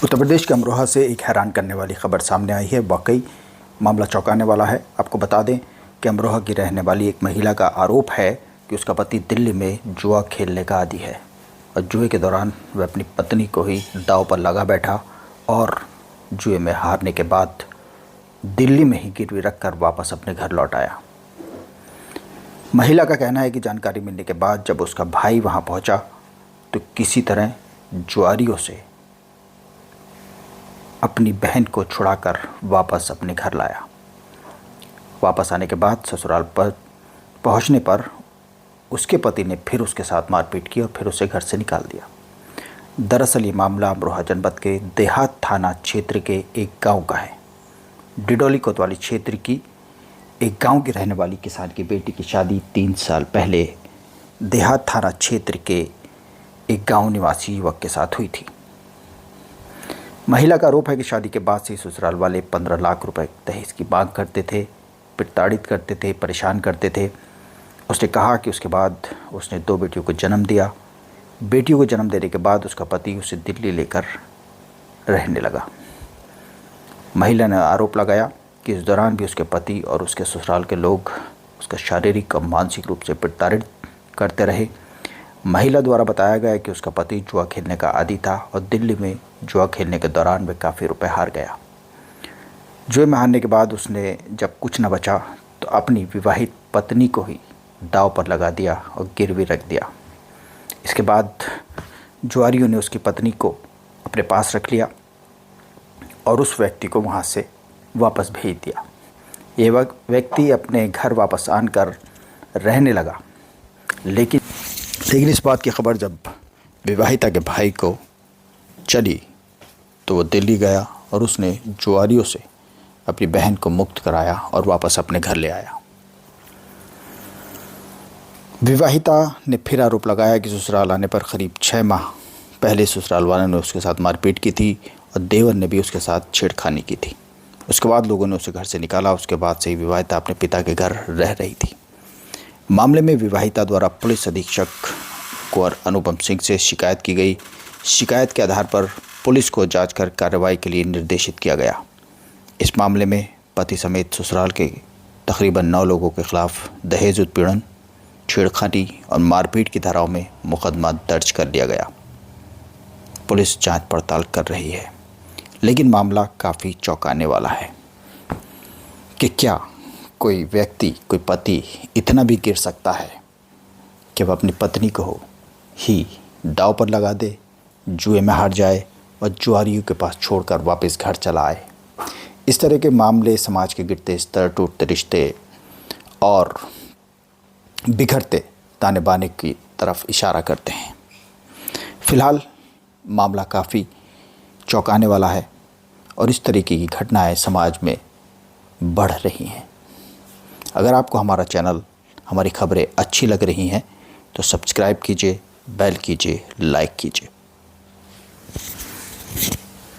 उत्तर प्रदेश के अमरोहा से एक हैरान करने वाली खबर सामने आई है। वाकई मामला चौंकाने वाला है। आपको बता दें कि अमरोहा की रहने वाली एक महिला का आरोप है कि उसका पति दिल्ली में जुआ खेलने का आदी है और जुए के दौरान वह अपनी पत्नी को ही दांव पर लगा बैठा और जुए में हारने के बाद दिल्ली में ही गिरवी रखकर वापस अपने घर लौट आया। महिला का कहना है कि जानकारी मिलने के बाद जब उसका भाई वहां पहुंचा तो किसी तरह जुआरियों से अपनी बहन को छुड़ाकर वापस अपने घर लाया। वापस आने के बाद ससुराल पर पहुंचने पर उसके पति ने फिर उसके साथ मारपीट की और फिर उसे घर से निकाल दिया। दरअसल ये मामला अमरोहा जनपद के देहात थाना क्षेत्र के एक गांव का है। डिडोली कोतवाली क्षेत्र की एक गांव की रहने वाली किसान की बेटी की शादी 3 साल पहले देहात थाना क्षेत्र के एक गांव निवासी युवक के साथ हुई थी। महिला का आरोप है कि शादी के बाद से ससुराल वाले 15 लाख रुपए दहेज की मांग करते थे, प्रताड़ित करते थे, परेशान करते थे। उसने कहा कि उसके बाद उसने 2 बेटियों को जन्म दिया। बेटियों को जन्म देने के बाद उसका पति उसे दिल्ली लेकर रहने लगा। महिला ने आरोप लगाया कि इस दौरान भी उसके पति और उसके ससुराल के लोग उसका शारीरिक और मानसिक रूप से प्रताड़ित करते रहे। महिला द्वारा बताया गया कि उसका पति जुआ खेलने का आदी था और दिल्ली में जुआ खेलने के दौरान वह काफ़ी रुपए हार गया। जुए में हारने के बाद उसने जब कुछ न बचा तो अपनी विवाहित पत्नी को ही दांव पर लगा दिया और गिरवी रख दिया। इसके बाद जुआरियों ने उसकी पत्नी को अपने पास रख लिया और उस व्यक्ति को वहाँ से वापस भेज दिया। ये व्यक्ति अपने घर वापस आकर रहने लगा, लेकिन इस बात की खबर जब विवाहिता के भाई को चली तो वो दिल्ली गया और उसने जुआरियों से अपनी बहन को मुक्त कराया और वापस अपने घर ले आया। विवाहिता ने फिर आरोप लगाया कि ससुराल आने पर करीब 6 माह पहले ससुराल वालों ने उसके साथ मारपीट की थी और देवर ने भी उसके साथ छेड़खानी की थी। उसके बाद लोगों ने उसे घर से निकाला। उसके बाद से ही विवाहिता अपने पिता के घर रह रही थी। मामले में विवाहिता द्वारा पुलिस अधीक्षक कुंवर अनुपम सिंह से शिकायत की गई। शिकायत के आधार पर पुलिस को जांच कर कार्रवाई के लिए निर्देशित किया गया। इस मामले में पति समेत ससुराल के तकरीबन 9 लोगों के खिलाफ दहेज उत्पीड़न, छेड़खानी और मारपीट की धाराओं में मुकदमा दर्ज कर लिया गया। पुलिस जांच पड़ताल कर रही है, लेकिन मामला काफ़ी चौंकाने वाला है कि क्या कोई व्यक्ति, कोई पति इतना भी गिर सकता है कि वह अपनी पत्नी को ही दांव पर लगा दे, जुए में हार जाए और जुआरियों के पास छोड़कर वापस घर चला आए। इस तरह के मामले समाज के गिरते स्तर, टूटते रिश्ते और बिखरते ताने बाने की तरफ इशारा करते हैं। फिलहाल मामला काफ़ी चौंकाने वाला है और इस तरीके की घटनाएं समाज में बढ़ रही हैं। अगर आपको हमारा चैनल, हमारी खबरें अच्छी लग रही हैं तो सब्सक्राइब कीजिए, बेल कीजिए, लाइक कीजिए।